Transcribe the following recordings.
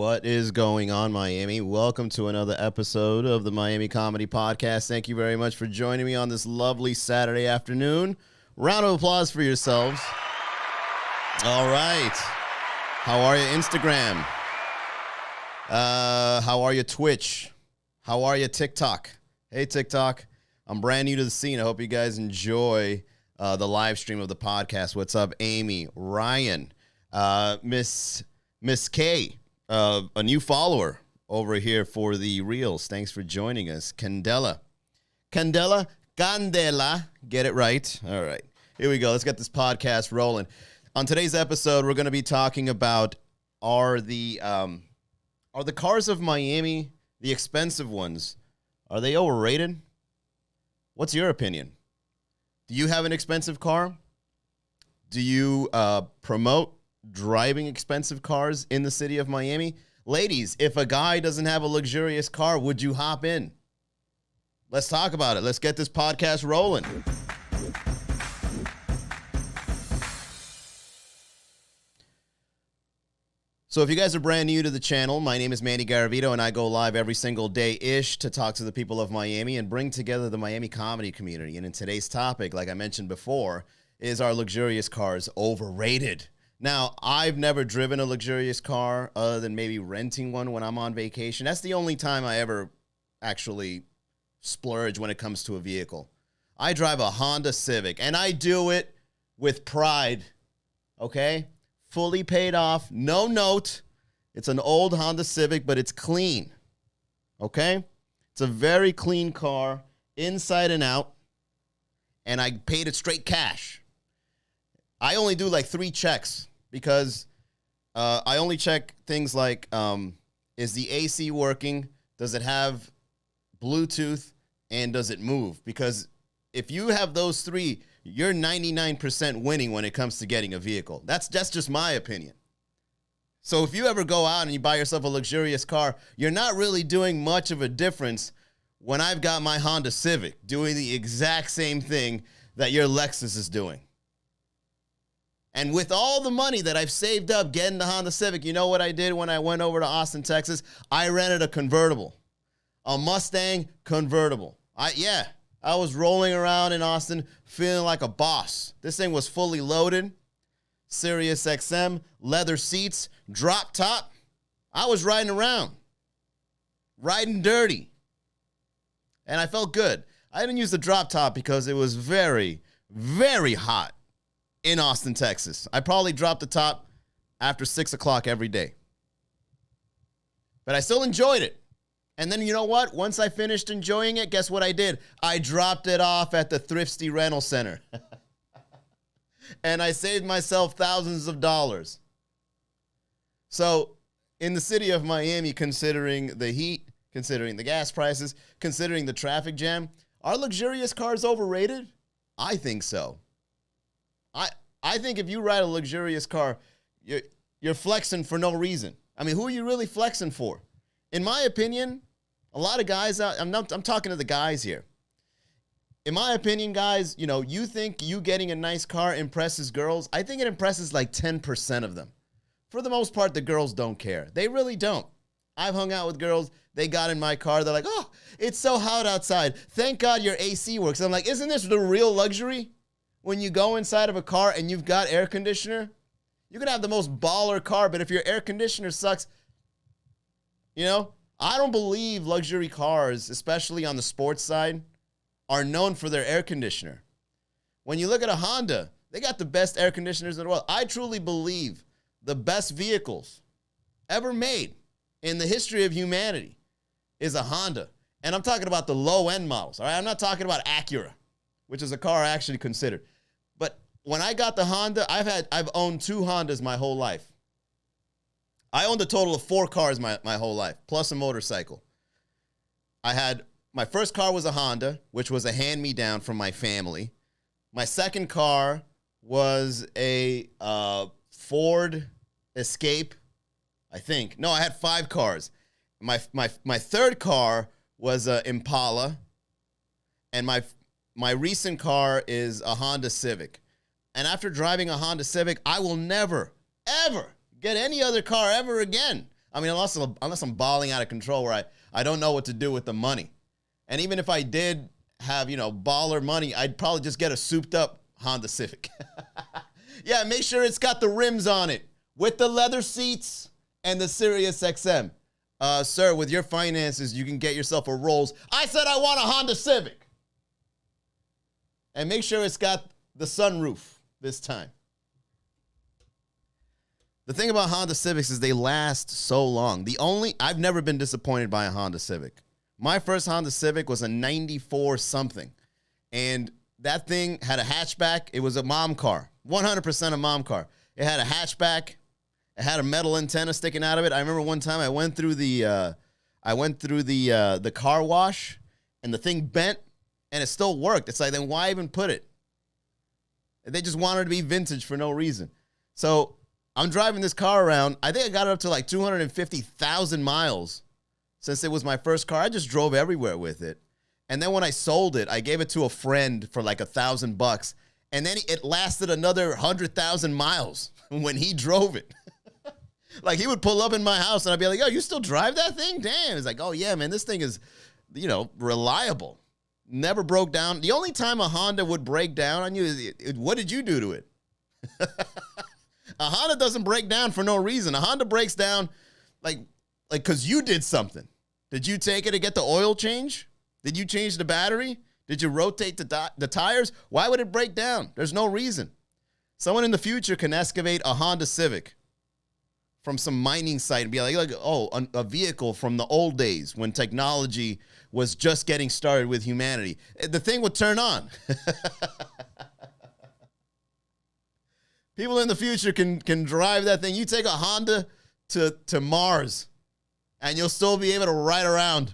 What is going on, Miami? Welcome to another episode of the Miami Comedy Podcast. Thank you very much for joining me on this lovely Saturday afternoon. Round of applause for yourselves. All right. How are you, Instagram? How are you, Twitch? How are you, TikTok? Hey, TikTok. I'm brand new to the scene. I hope you guys enjoy the live stream of the podcast. What's up, Amy, Ryan, Miss K, a new follower over here for the Reels. Thanks for joining us. Candela. Candela. Get it right. All right. Here we go. Let's get this podcast rolling. On today's episode, we're going to be talking about are the cars of Miami, the expensive ones, are they overrated? What's your opinion? Do you have an expensive car? Do you promote driving expensive cars in the city of Miami? Ladies, if a guy doesn't have a luxurious car, would you hop in? Let's talk about it. Let's get this podcast rolling. So if you guys are brand new to the channel, my name is Manny Garavito, and I go live every single day-ish to talk to the people of Miami and bring together the Miami comedy community. And in today's topic, like I mentioned before, is our luxurious cars overrated? Now, I've never driven a luxurious car other than maybe renting one when I'm on vacation. That's the only time I ever actually splurge when it comes to a vehicle. I drive a Honda Civic, and I do it with pride, okay? Fully paid off, no note. It's an old Honda Civic, but it's clean, okay? It's a very clean car, inside and out, and I paid it straight cash. I only do like 3 checks because I only check things like, is the AC working? Does it have Bluetooth? And does it move? Because if you have those 3, you're 99% winning when it comes to getting a vehicle. That's just my opinion. So if you ever go out and you buy yourself a luxurious car, you're not really doing much of a difference when I've got my Honda Civic doing the exact same thing that your Lexus is doing. And with all the money that I've saved up getting the Honda Civic, you know what I did when I went over to Austin, Texas? I rented a convertible, a Mustang convertible. I was rolling around in Austin feeling like a boss. This thing was fully loaded, Sirius XM, leather seats, drop top. I was riding around, riding dirty, and I felt good. I didn't use the drop top because it was very, very hot in Austin, Texas. I probably dropped the top after 6 o'clock every day, but I still enjoyed it. And then you know what? Once I finished enjoying it, guess what I did? I dropped it off at the Thrifty Rental Center. And I saved myself thousands of dollars. So in the city of Miami, considering the heat, considering the gas prices, considering the traffic jam, are luxurious cars overrated? I think so. I think if you ride a luxurious car, you're flexing for no reason. I mean, who are you really flexing for? In my opinion, a lot of guys out, I'm talking to the guys here. In my opinion, guys, you think you getting a nice car impresses girls. I think it impresses like 10% of them. For the most part, the girls don't care. They really don't. I've hung out with girls. They got in my car. They're like, oh, it's so hot outside. Thank God your AC works. I'm like, isn't this the real luxury? When you go inside of a car and you've got air conditioner, you can have the most baller car, but if your air conditioner sucks, I don't believe luxury cars, especially on the sports side, are known for their air conditioner. When you look at a Honda, they got the best air conditioners in the world. I truly believe the best vehicles ever made in the history of humanity is a Honda. And I'm talking about the low-end models, all right? I'm not talking about Acura, which is a car I actually considered. But when I got the Honda, I've owned 2 Hondas my whole life. I owned a total of 4 cars my whole life, plus a motorcycle. My first car was a Honda, which was a hand-me-down from my family. My second car was a Ford Escape, I think. No, I had 5 cars. My third car was an Impala, and my recent car is a Honda Civic. And after driving a Honda Civic, I will never, ever get any other car ever again. I mean, unless I'm balling out of control where I don't know what to do with the money. And even if I did have, baller money, I'd probably just get a souped up Honda Civic. Yeah, make sure it's got the rims on it with the leather seats and the Sirius XM. Sir, with your finances, you can get yourself a Rolls. I said I want a Honda Civic. And make sure it's got the sunroof this time. The thing about Honda Civics is they last so long. I've never been disappointed by a Honda Civic. My first Honda Civic was a 94 something. And that thing had a hatchback. It was a mom car, 100% a mom car. It had a hatchback. It had a metal antenna sticking out of it. I remember one time I went through the car wash, and the thing bent, and it still worked. It's like, then why even put it? They just wanted to be vintage for no reason. So I'm driving this car around. I think I got it up to like 250,000 miles since it was my first car. I just drove everywhere with it. And then when I sold it, I gave it to a friend for like $1,000. And then it lasted another 100,000 miles when he drove it. Like, he would pull up in my house and I'd be like, yo, you still drive that thing? Damn. It's like, oh, yeah, man, this thing is, reliable. Never broke down. The only time a Honda would break down on you is, what did you do to it? A Honda doesn't break down for no reason. A Honda breaks down like because you did something. Did you take it to get the oil change? Did you change the battery? Did you rotate the tires? Why would it break down? There's no reason. Someone in the future can excavate a Honda Civic from some mining site and be like, oh, a vehicle from the old days when technology was just getting started with humanity. The thing would turn on. People in the future can drive that thing. You take a Honda to Mars, and you'll still be able to ride around.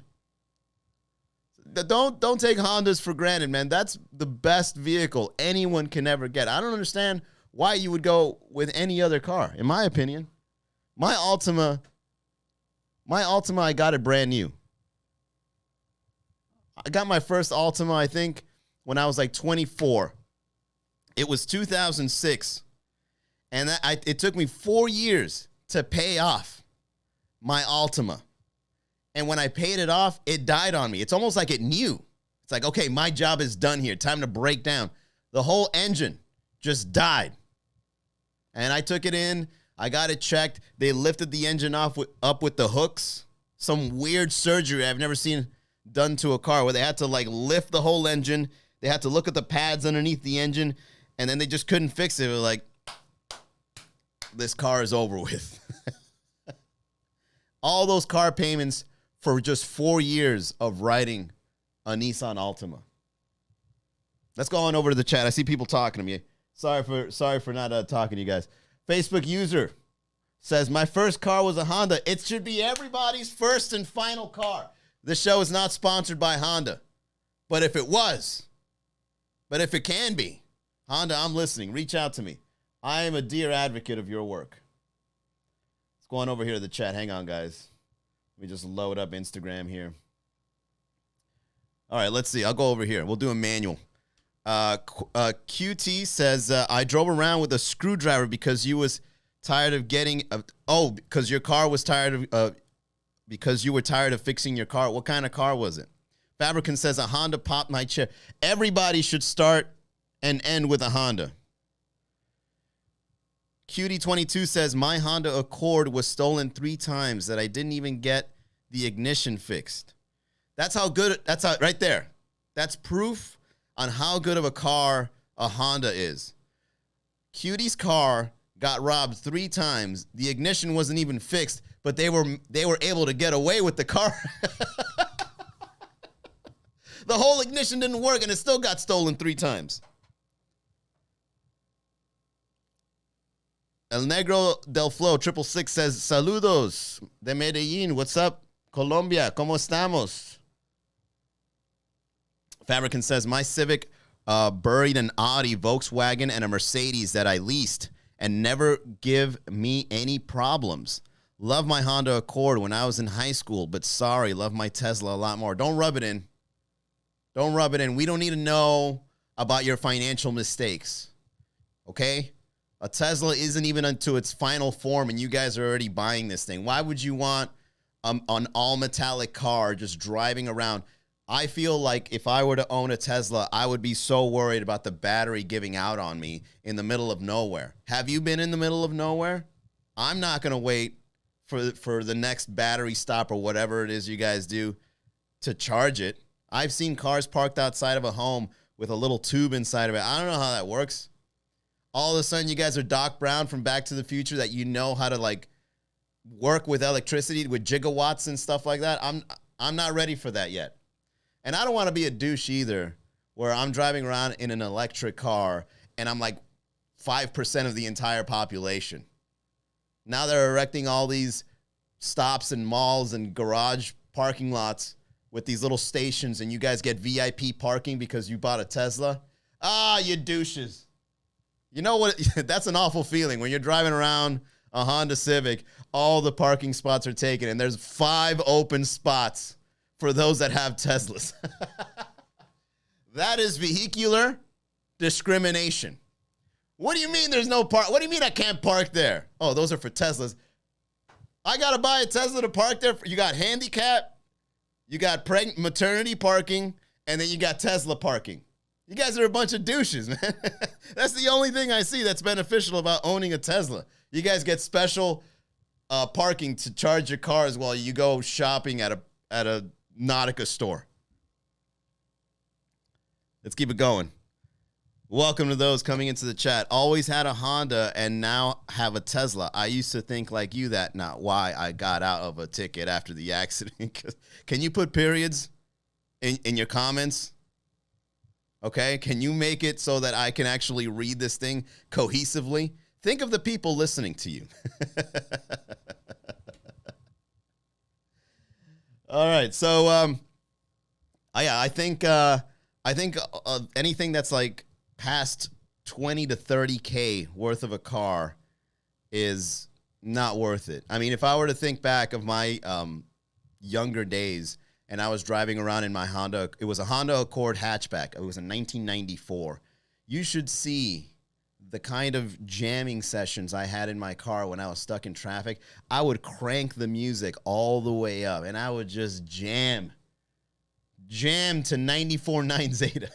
Don't take Hondas for granted, man. That's the best vehicle anyone can ever get. I don't understand why you would go with any other car, in my opinion. My Altima, I got it brand new. I got my first Altima, I think, when I was like 24. It was 2006. And it took me 4 years to pay off my Altima. And when I paid it off, it died on me. It's almost like it knew. It's like, okay, my job is done here. Time to break down. The whole engine just died. And I took it in. I got it checked. They lifted the engine up with the hooks. Some weird surgery I've never seen done to a car where they had to like lift the whole engine. They had to look at the pads underneath the engine. And then they just couldn't fix it. They were like, this car is over with. All those car payments for just 4 years of riding a Nissan Altima. Let's go on over to the chat. I see people talking to me. Sorry for not talking to you guys. Facebook user says, my first car was a Honda. It should be everybody's first and final car. This show is not sponsored by Honda. But if it can be, Honda, I'm listening. Reach out to me. I am a dear advocate of your work. Let's go on over here to the chat. Hang on, guys. Let me just load up Instagram here. All right, let's see. I'll go over here. We'll do a manual. QT says, I drove around with a screwdriver because you was tired of getting... because your car was tired of... because you were tired of fixing your car. What kind of car was it? Fabricant says, a Honda popped my chair. Everybody should start and end with a Honda. Cutie22 says, my Honda Accord was stolen 3 times that I didn't even get the ignition fixed. That's how good, right there. That's proof on how good of a car a Honda is. Cutie's car got robbed 3 times. The ignition wasn't even fixed, but they were able to get away with the car. The whole ignition didn't work, and it still got stolen 3 times. El Negro del Flow 666 says, saludos de Medellín. What's up, Colombia? ¿Cómo estamos? Fabricant says, my Civic buried an Audi, Volkswagen, and a Mercedes that I leased and never give me any problems. Love my Honda Accord when I was in high school, but sorry, love my Tesla a lot more. Don't rub it in. Don't rub it in. We don't need to know about your financial mistakes. Okay? A Tesla isn't even into its final form, and you guys are already buying this thing. Why would you want an all-metallic car just driving around? I feel like if I were to own a Tesla, I would be so worried about the battery giving out on me in the middle of nowhere. Have you been in the middle of nowhere? I'm not going to wait for the next battery stop or whatever it is you guys do to charge it. I've seen cars parked outside of a home with a little tube inside of it. I don't know how that works. All of a sudden, you guys are Doc Brown from Back to the Future, that you know how to like work with electricity, with gigawatts and stuff like that. I'm not ready for that yet. And I don't want to be a douche either, where I'm driving around in an electric car and I'm like 5% of the entire population. Now they're erecting all these stops and malls and garage parking lots with these little stations, and you guys get VIP parking because you bought a Tesla. Ah, you douches. You know what? That's an awful feeling when you're driving around a Honda Civic, all the parking spots are taken, and there's 5 open spots for those that have Teslas. That is vehicular discrimination. What do you mean there's no park? What do you mean I can't park there? Oh, those are for Teslas. I got to buy a Tesla to park there? You got handicap, you got pregnant maternity parking, and then you got Tesla parking. You guys are a bunch of douches, man. That's the only thing I see that's beneficial about owning a Tesla. You guys get special parking to charge your cars while you go shopping at a Nautica store. Let's keep it going. Welcome to those coming into the chat. Always had a Honda and now have a Tesla. I used to think like you that not why I got out of a ticket after the accident. Can you put periods in your comments? Okay, can you make it so that I can actually read this thing cohesively? Think of the people listening to you. All right, so I think anything that's like past 20 to 30K worth of a car is not worth it. I mean, if I were to think back of my younger days, and I was driving around in my Honda. It was a Honda Accord hatchback. It was in 1994. You should see the kind of jamming sessions I had in my car when I was stuck in traffic. I would crank the music all the way up, and I would just jam to 94.9 Zeta.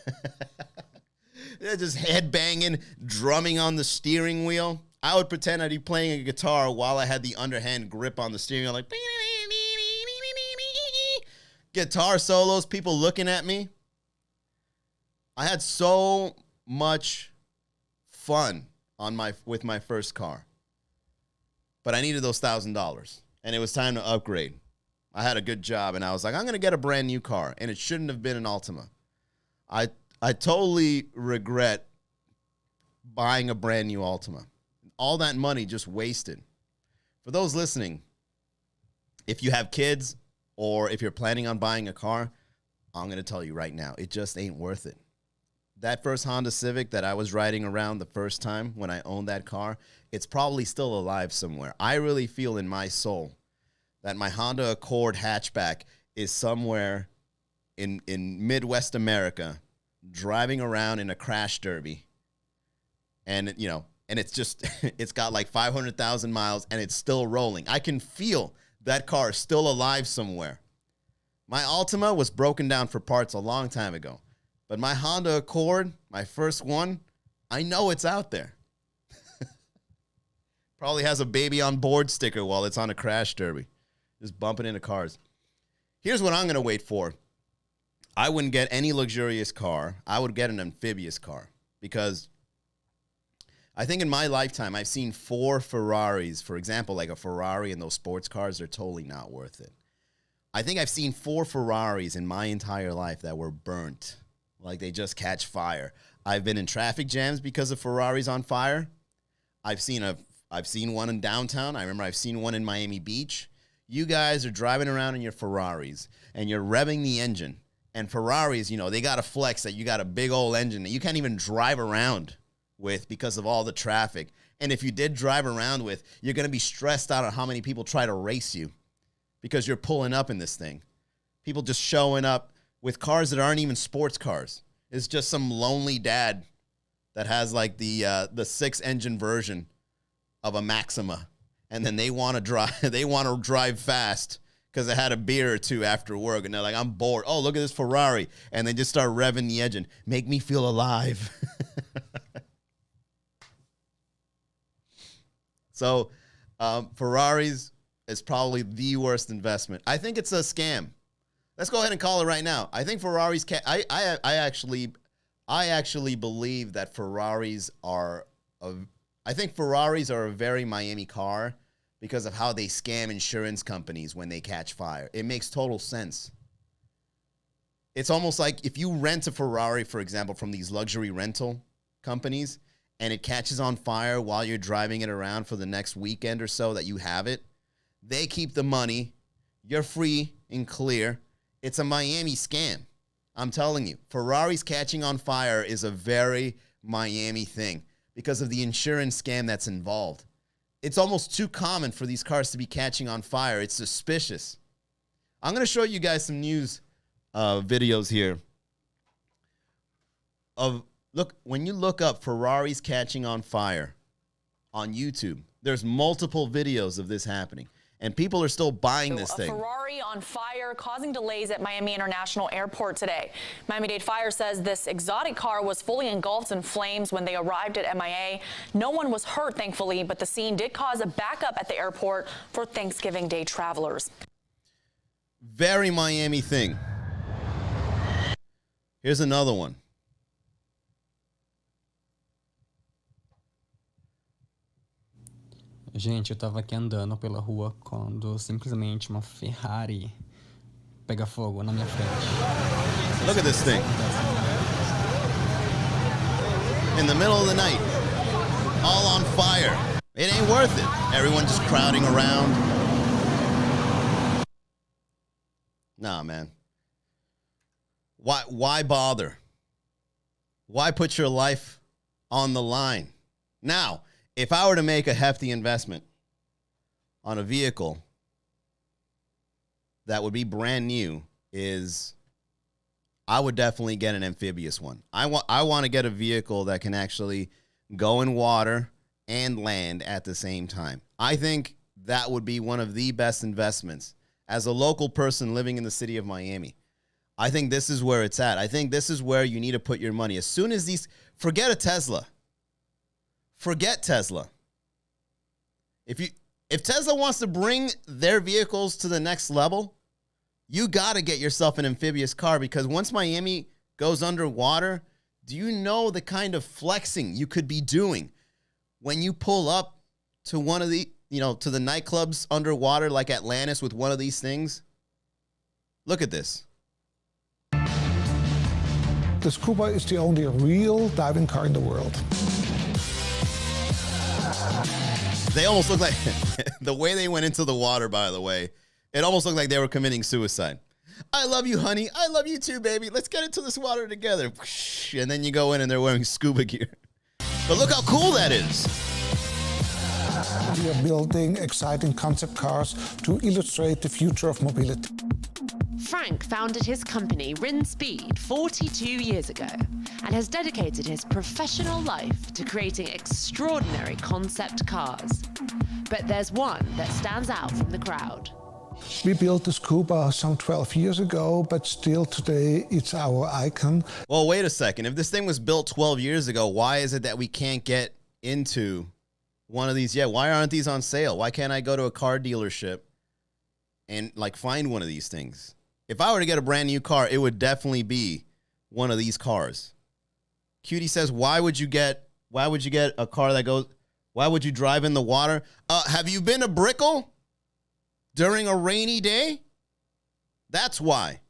Just headbanging, drumming on the steering wheel. I would pretend I'd be playing a guitar while I had the underhand grip on the steering wheel, like guitar solos, people looking at me. I had so much fun with my first car. But I needed those $1,000, and it was time to upgrade. I had a good job, and I was like, I'm going to get a brand new car, and it shouldn't have been an Altima. I totally regret buying a brand new Altima. All that money just wasted. For those listening, if you have kids, or if you're planning on buying a car, I'm going to tell you right now, it just ain't worth it. That first Honda Civic that I was riding around the first time when I owned that car, it's probably still alive somewhere. I really feel in my soul that my Honda Accord hatchback is somewhere in Midwest America driving around in a crash derby. And, you know, and it's just, it's got like 500,000 miles and it's still rolling. I can feel that car is still alive somewhere. My Altima was broken down for parts a long time ago. But my Honda Accord, my first one, I know it's out there. Probably has a baby on board sticker while it's on a crash derby. Just bumping into cars. Here's what I'm going to wait for. I wouldn't get any luxurious car. I would get an amphibious car. Because I think in my lifetime, I've seen 4 Ferraris. For example, like a Ferrari and those sports cars, they're totally not worth it. I think I've seen 4 Ferraris in my entire life that were burnt. Like they just catch fire. I've been in traffic jams because of Ferraris on fire. I've seen one in downtown. I remember I've seen one in Miami Beach. You guys are driving around in your Ferraris and you're revving the engine. And Ferraris, you know, they got a flex that you got a big old engine that you can't even drive around with because of all the traffic. And if you did drive around with, you're going to be stressed out on how many people try to race you because you're pulling up in this thing. People just showing up with cars that aren't even sports cars. It's just some lonely dad that has like the 6-engine version of a Maxima, and then they want to drive fast because they had a beer or two after work, and they're like, I'm bored. Oh, look at this Ferrari, and they just start revving the engine. Make me feel alive. So Ferraris is probably the worst investment. I think it's a scam. Let's go ahead and call it right now. I think Ferraris I actually believe that Ferraris are a very Miami car because of how they scam insurance companies when they catch fire. It makes total sense. It's almost like if you rent a Ferrari, for example, from these luxury rental companies, and it catches on fire while you're driving it around for the next weekend or so that you have it, they keep the money. You're free and clear. It's a Miami scam. I'm telling you, Ferraris catching on fire is a very Miami thing because of the insurance scam that's involved. It's almost too common for these cars to be catching on fire. It's suspicious. I'm going to show you guys some news videos here of, look, when you look up Ferraris catching on fire on YouTube, there's multiple videos of this happening. And people are still buying this thing. A Ferrari on fire causing delays at Miami International Airport today. Miami-Dade Fire says this exotic car was fully engulfed in flames when they arrived at MIA. No one was hurt, thankfully, but the scene did cause a backup at the airport for Thanksgiving Day travelers. Very Miami thing. Here's another one. Gente, eu tava aqui andando pela rua quando simplesmente uma Ferrari pega fogo na minha frente. Look at this thing. In the middle of the night, all on fire. It ain't worth it. Everyone just crowding around. Nah, man. Why bother? Why put your life on the line? Now, if I were to make a hefty investment on a vehicle that would be brand new, I would definitely get an amphibious one. I want to get a vehicle that can actually go in water and land at the same time. I think that would be one of the best investments. As a local person living in the city of Miami, I think this is where it's at. I think this is where you need to put your money. As soon as forget a Tesla. Forget Tesla. If Tesla wants to bring their vehicles to the next level, you got to get yourself an amphibious car, because once Miami goes underwater, do you know the kind of flexing you could be doing when you pull up to one of the, to the nightclubs underwater like Atlantis with one of these things? Look at this. The Scuba is the only real diving car in the world. They almost look like, the way they went into the water, by the way, it almost looked like they were committing suicide. I love you, honey. I love you too, baby. Let's get into this water together. And then you go in and they're wearing scuba gear. But look how cool that is. We are building exciting concept cars to illustrate the future of mobility. Frank founded his company, Rin Speed, 42 years ago and has dedicated his professional life to creating extraordinary concept cars. But there's one that stands out from the crowd. We built the Scuba some 12 years ago, but still today it's our icon. Well, wait a second. If this thing was built 12 years ago, why is it that we can't get into one of these yet? Why aren't these on sale? Why can't I go to a car dealership and find one of these things? If I were to get a brand new car, it would definitely be one of these cars. Cutie says, why would you get a car that goes, why would you drive in the water? Have you been to Brickell during a rainy day? That's why.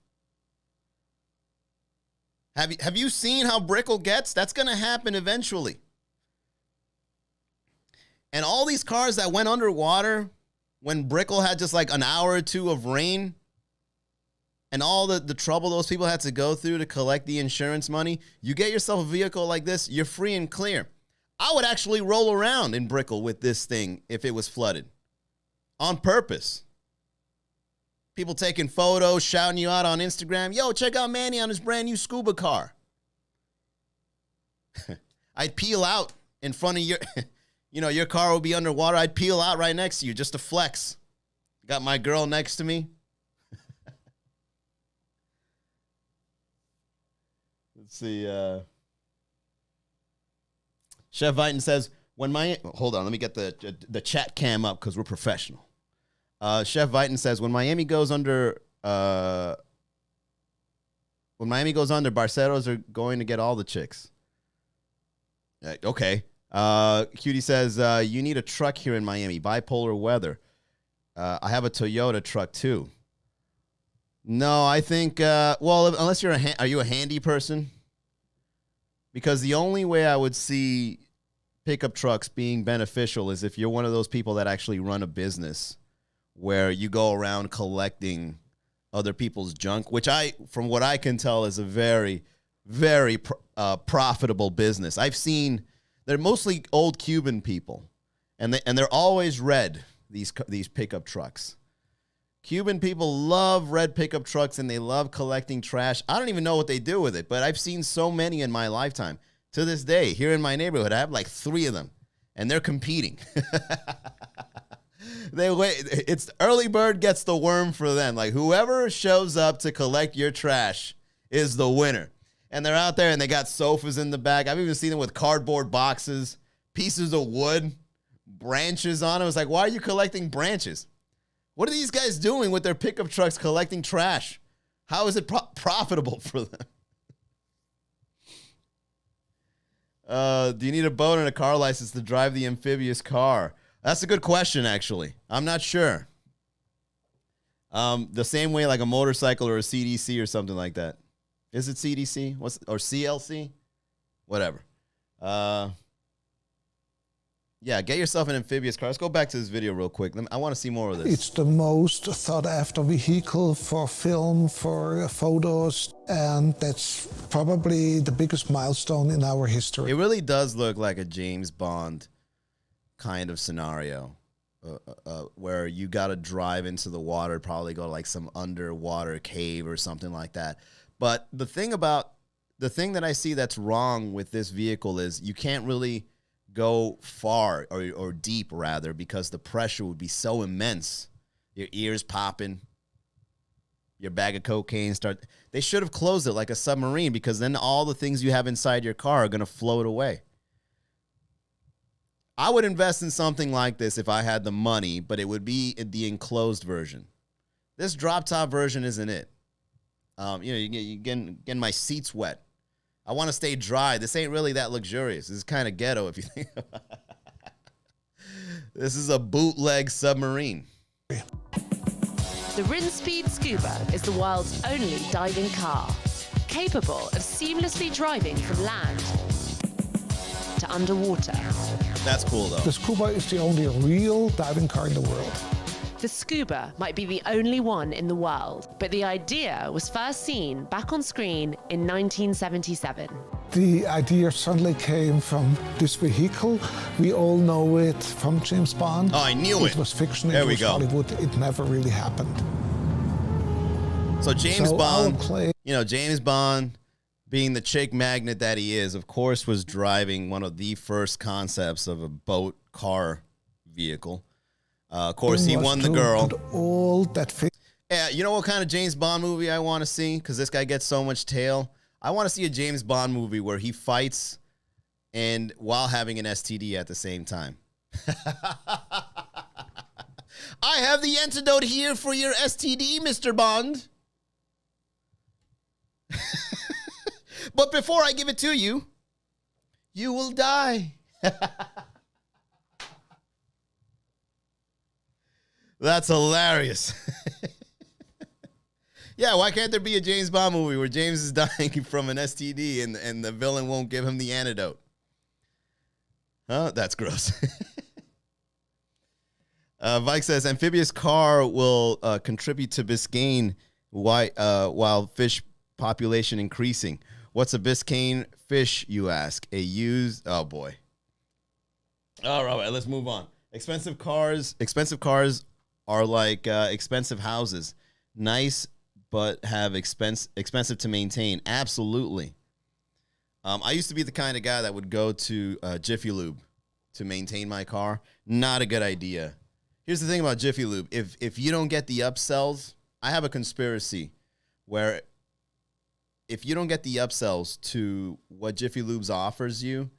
Have you seen how Brickell gets? That's going to happen eventually. And all these cars that went underwater when Brickell had just like an hour or two of rain, and all the trouble those people had to go through to collect the insurance money, you get yourself a vehicle like this, you're free and clear. I would actually roll around in Brickell with this thing if it was flooded. On purpose. People taking photos, shouting you out on Instagram. Yo, check out Manny on his brand new scuba car. I'd peel out in front of your, your car will be underwater. I'd peel out right next to you just to flex. Got my girl next to me. Let's see. Chef Viton says, hold on, let me get the chat cam up because we're professional. Chef Viton says, when Miami goes under, Barceros are going to get all the chicks. Okay. Cutie says, you need a truck here in Miami. Bipolar weather. I have a Toyota truck too. No, I think, unless are you a handy person? Because the only way I would see pickup trucks being beneficial is if you're one of those people that actually run a business where you go around collecting other people's junk, which from what I can tell, is a very, very profitable business. I've seen, they're mostly old Cuban people, and they're always red, these pickup trucks. Cuban people love red pickup trucks, and they love collecting trash. I don't even know what they do with it, but I've seen so many in my lifetime. To this day, here in my neighborhood, I have like 3 of them, and they're competing. It's early bird gets the worm for them. Like, whoever shows up to collect your trash is the winner. And they're out there, and they got sofas in the back. I've even seen them with cardboard boxes, pieces of wood, branches on them. It's like, why are you collecting branches? What are these guys doing with their pickup trucks collecting trash? How is it profitable for them? Do you need a boat and a car license to drive the amphibious car? That's a good question, actually. I'm not sure. The same way like a motorcycle or a CDC or something like that. Is it CDC? Or CLC? Whatever. Yeah, get yourself an amphibious car. Let's go back to this video real quick. I want to see more of this. It's the most sought-after vehicle for film, for photos, and that's probably the biggest milestone in our history. It really does look like a James Bond kind of scenario, where you got to drive into the water, probably go to like some underwater cave or something like that. But the thing that I see that's wrong with this vehicle is you can't really go far or deep rather, because the pressure would be so immense. Your ears popping, your bag of cocaine they should have closed it like a submarine, because then all the things you have inside your car are going to float away. I would invest in something like this if I had the money, but it would be the enclosed version. This drop top version isn't it. You getting my seats wet. I want to stay dry. This ain't really that luxurious. This is kind of ghetto if you think about it. This is a bootleg submarine. The Rinspeed Scuba is the world's only diving car, capable of seamlessly driving from land to underwater. That's cool, though. The Scuba is the only real diving car in the world. The Scuba might be the only one in the world, but the idea was first seen back on screen in 1977. The idea suddenly came from this vehicle. We all know it from James Bond. Oh, I knew it. It was fiction. There it we was go. Hollywood. It never really happened. So James Bond, our claim- James Bond, being the chick magnet that he is, of course, was driving one of the first concepts of a boat car vehicle. Of course, he won the girl. All that Yeah, you know what kind of James Bond movie I want to see? Because this guy gets so much tail. I want to see a James Bond movie where he fights and while having an STD at the same time. I have the antidote here for your STD, Mr. Bond. But before I give it to you, you will die. That's hilarious. Yeah, why can't there be a James Bond movie where James is dying from an STD and the villain won't give him the antidote? Huh? That's gross. Vike says, amphibious car will contribute to Biscayne while fish population increasing. What's a Biscayne fish, you ask? Oh, boy. All right, let's move on. Expensive cars are like expensive houses. Nice, but have expensive to maintain. Absolutely. I used to be the kind of guy that would go to Jiffy Lube to maintain my car. Not a good idea. Here's the thing about Jiffy Lube. If you don't get the upsells, I have a conspiracy where if you don't get the upsells to what Jiffy Lube offers you,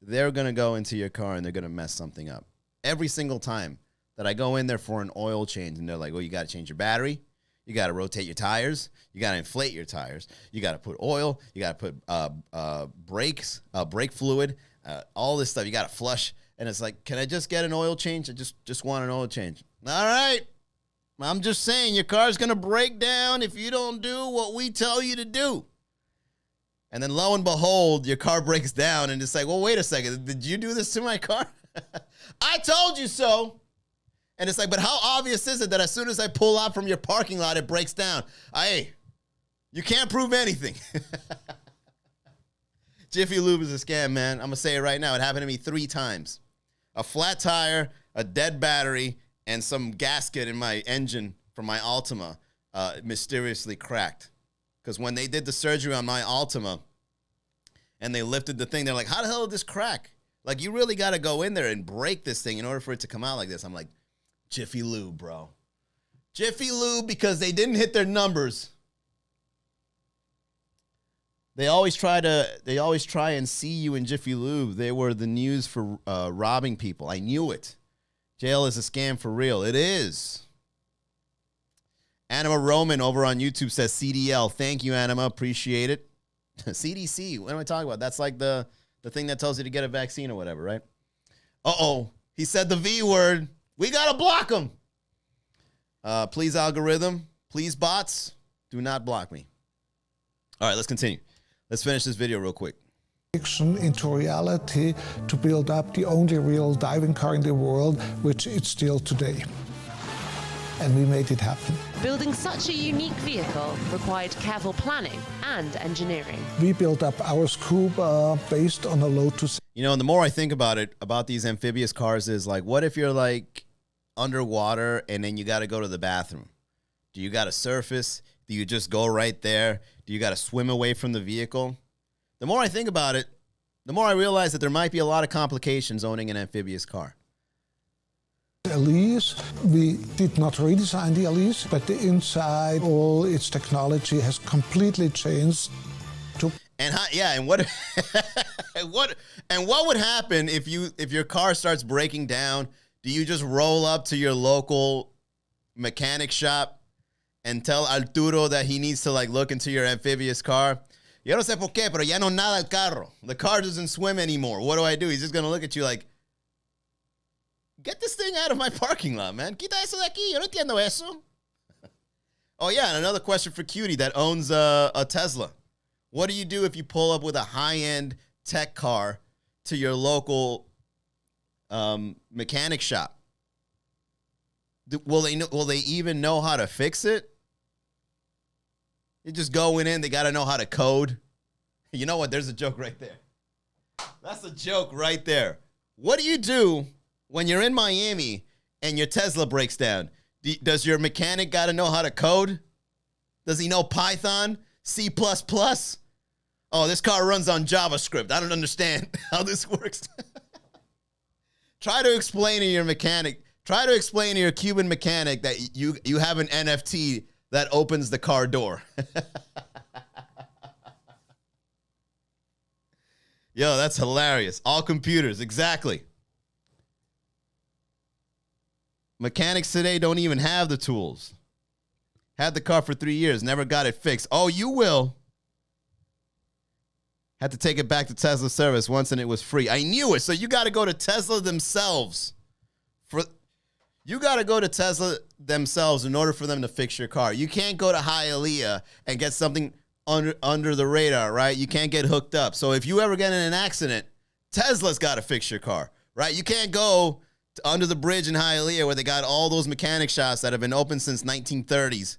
they're going to go into your car and they're going to mess something up. Every single time that I go in there for an oil change and they're like, well, you got to change your battery. You got to rotate your tires. You got to inflate your tires. You got to put oil. You got to put brakes, brake fluid, all this stuff. You got to flush. And it's like, can I just get an oil change? I just want an oil change. All right. I'm just saying your car's going to break down if you don't do what we tell you to do. And then lo and behold, your car breaks down and it's like, well, wait a second. Did you do this to my car? I told you so. And it's like, but how obvious is it that as soon as I pull out from your parking lot, it breaks down? Hey, you can't prove anything. Jiffy Lube is a scam, man. I'm going to say it right now. It happened to me 3 times. A flat tire, a dead battery, and some gasket in my engine from my Altima mysteriously cracked. Because when they did the surgery on my Altima and they lifted the thing, they're like, how the hell did this crack? Like, you really got to go in there and break this thing in order for it to come out like this. I'm like, Jiffy Lube, bro. Jiffy Lube, because they didn't hit their numbers. They always try and see you in Jiffy Lube. They were the news for robbing people. I knew it. Jail is a scam for real. It is. Anima Roman over on YouTube says CDL. Thank you, Anima. Appreciate it. CDC. What am I talking about? That's like the thing that tells you to get a vaccine or whatever, right? Uh-oh. He said the V word. We got to block him. Please, algorithm. Please, bots. Do not block me. All right, let's continue. Let's finish this video real quick. Fiction into reality to build up the only real diving car in the world, which it's still today. And we made it happen. Building such a unique vehicle required careful planning and engineering. We built up our scoop based on a load to... You know, and the more I think about it, about these amphibious cars is like, what if you're like underwater and then you got to go to the bathroom? Do you got to surface? Do you just go right there? Do you got to swim away from the vehicle? The more I think about it, the more I realize that there might be a lot of complications owning an amphibious car. Elise, we did not redesign the Elise, but the inside, all its technology has completely changed. And what what would happen if your car starts breaking down? Do you just roll up to your local mechanic shop and tell Arturo that he needs to like look into your amphibious car? Yo no sé por qué, pero ya no nada el carro. The car doesn't swim anymore. What do I do? He's just gonna look at you like, get this thing out of my parking lot, man. Quita eso de aquí. Yo no entiendo eso. Oh, yeah, and another question for Cutie that owns a Tesla. What do you do if you pull up with a high-end tech car to your local mechanic shop? Will they even know how to fix it? You just going in, they got to know how to code. You know what? There's a joke right there. That's a joke right there. What do you do when you're in Miami and your Tesla breaks down? Does your mechanic got to know how to code? Does he know Python, C++? Oh, this car runs on JavaScript. I don't understand how this works. Try to explain to your mechanic. Try to explain to your Cuban mechanic that you have an NFT that opens the car door. Yo, that's hilarious. All computers, exactly. Mechanics today don't even have the tools. Had the car for 3 years, never got it fixed. Oh, you will. Had to take it back to Tesla service once and it was free. I knew it. So you got to go to Tesla themselves. You got to go to Tesla themselves in order for them to fix your car. You can't go to Hialeah and get something under the radar, right? You can't get hooked up. So if you ever get in an accident, Tesla's got to fix your car, right? You can't go under the bridge in Hialeah where they got all those mechanic shops that have been open since 1930s.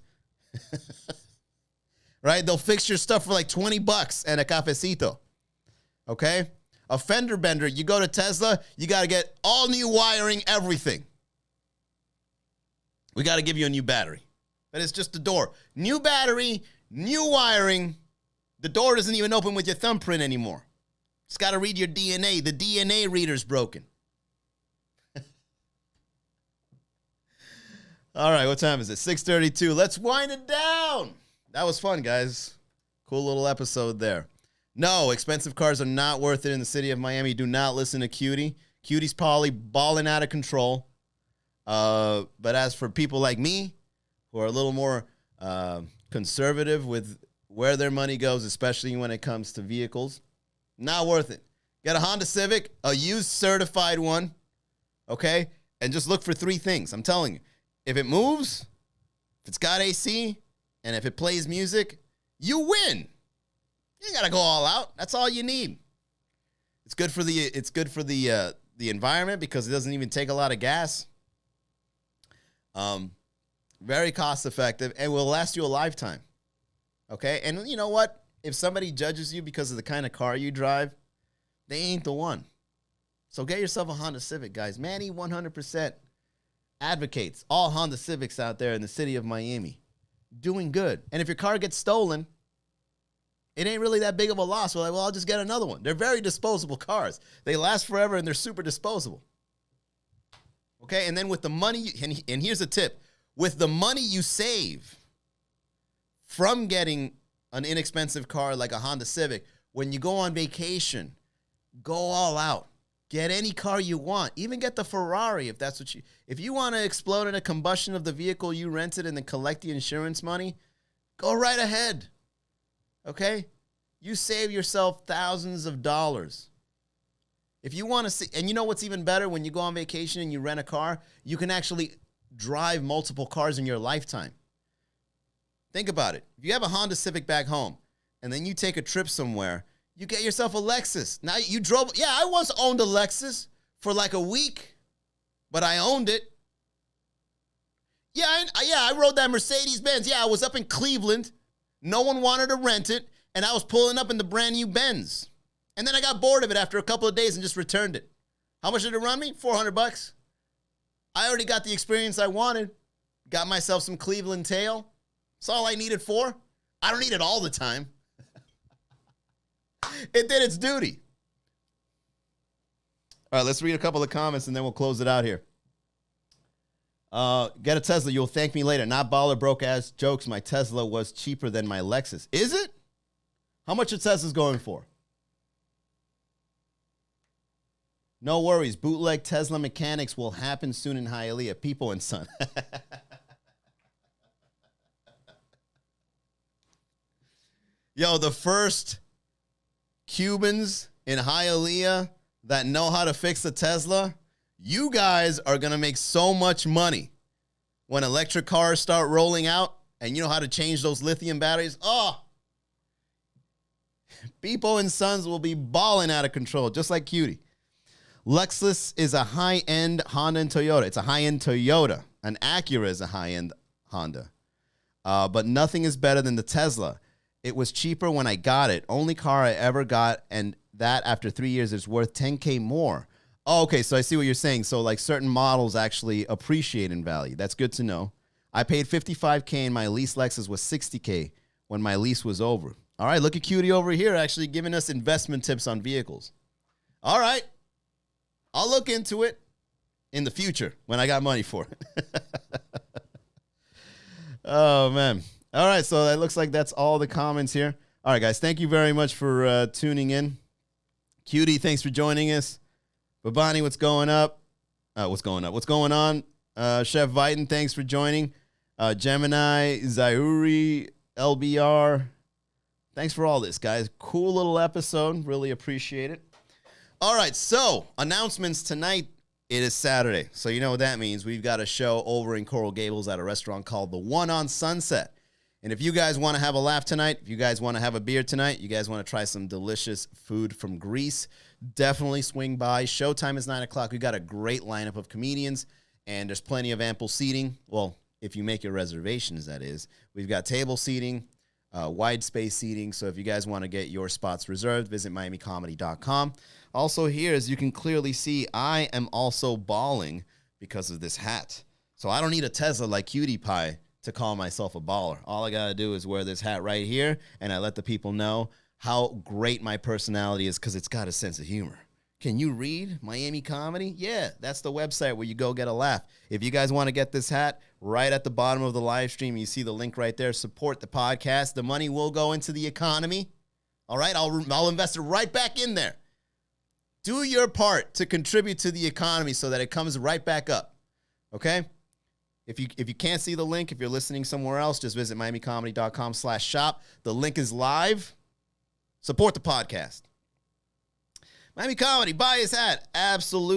Right? They'll fix your stuff for like $20 and a cafecito. Okay? A fender bender, you go to Tesla, you got to get all new wiring, everything. We got to give you a new battery. But it's just the door. New battery, new wiring. The door doesn't even open with your thumbprint anymore. It's got to read your DNA. The DNA reader's broken. All right, what time is it? 6:32. Let's wind it down. That was fun, guys. Cool little episode there. No, expensive cars are not worth it in the city of Miami. Do not listen to Cutie. Cutie's probably balling out of control. But as for people like me, who are a little more conservative with where their money goes, especially when it comes to vehicles, not worth it. Get a Honda Civic, a used certified one, okay? And just look for three things. I'm telling you. If it moves, if it's got AC, and if it plays music, you win. You ain't gotta go all out. That's all you need. It's good for the environment because it doesn't even take a lot of gas. Very cost effective and will last you a lifetime. Okay? And you know what? If somebody judges you because of the kind of car you drive, they ain't the one. So get yourself a Honda Civic, guys. Manny 100% advocates all Honda Civics out there in the city of Miami. Doing good. And if your car gets stolen, it ain't really that big of a loss. We're like, well, I'll just get another one. They're very disposable cars. They last forever and they're super disposable. Okay? And then with the money, and here's a tip. With the money you save from getting an inexpensive car like a Honda Civic, when you go on vacation, go all out. Get any car you want. Even get the Ferrari if that's what if you want to explode in a combustion of the vehicle you rented and then collect the insurance money, go right ahead. Okay? You save yourself thousands of dollars. If you want to see, and you know what's even better when you go on vacation and you rent a car, you can actually drive multiple cars in your lifetime. Think about it. If you have a Honda Civic back home and then you take a trip somewhere, you get yourself a Lexus. Now you drove. Yeah, I once owned a Lexus for like a week, but I owned it. Yeah, I rode that Mercedes-Benz. Yeah, I was up in Cleveland. No one wanted to rent it, and I was pulling up in the brand new Benz. And then I got bored of it after a couple of days and just returned it. How much did it run me? $400. I already got the experience I wanted. Got myself some Cleveland tail. That's all I needed for. I don't need it all the time. It did its duty. All right, let's read a couple of comments and then we'll close it out here. Get a Tesla. You'll thank me later. Not baller broke ass jokes. My Tesla was cheaper than my Lexus. Is it? How much are Tesla's going for? No worries. Bootleg Tesla mechanics will happen soon in Hialeah. People and Son. Yo, the first Cubans in Hialeah that know how to fix a Tesla, you guys are going to make so much money when electric cars start rolling out and you know how to change those lithium batteries. Oh, Beepo and Sons will be balling out of control, just like Cutie. Lexus is a high-end Honda and Toyota. It's a high-end Toyota. An Acura is a high-end Honda. But nothing is better than the Tesla. It was cheaper when I got it. Only car I ever got, and that after 3 years is worth $10K more. Oh, okay, so I see what you're saying. So like certain models actually appreciate in value. That's good to know. I paid $55K and my lease Lexus was $60K when my lease was over. All right, look at Cutie over here actually giving us investment tips on vehicles. All right, I'll look into it in the future when I got money for it. Oh, man. All right, so it looks like that's all the comments here. All right, guys, thank you very much for tuning in. Cutie, thanks for joining us. Babani, what's going up? What's going on? Chef Viten, thanks for joining. Gemini, Zauri, LBR. Thanks for all this, guys. Cool little episode. Really appreciate it. All right, so announcements tonight. It is Saturday, so you know what that means. We've got a show over in Coral Gables at a restaurant called The One on Sunset. And if you guys want to have a laugh tonight, if you guys want to have a beer tonight, you guys want to try some delicious food from Greece, definitely swing by. Showtime is 9 o'clock. We've got a great lineup of comedians, and there's plenty of ample seating. Well, if you make your reservations, that is. We've got table seating, wide space seating. So if you guys want to get your spots reserved, visit miamicomedy.com. Also here, as you can clearly see, I am also balling because of this hat. So I don't need a Tesla like Cutie Pie to call myself a baller. All I got to do is wear this hat right here, and I let the people know how great my personality is because it's got a sense of humor. Can you read Miami comedy? Yeah, that's the website where you go get a laugh. If you guys want to get this hat, right at the bottom of the live stream, you see the link right there. Support the podcast. The money will go into the economy. All right, I'll invest it right back in there. Do your part to contribute to the economy so that it comes right back up. Okay? If you can't see the link, if you're listening somewhere else, just visit miamicomedy.com/shop. The link is live. Support the podcast. Miami Comedy, buy his hat. Absolutely.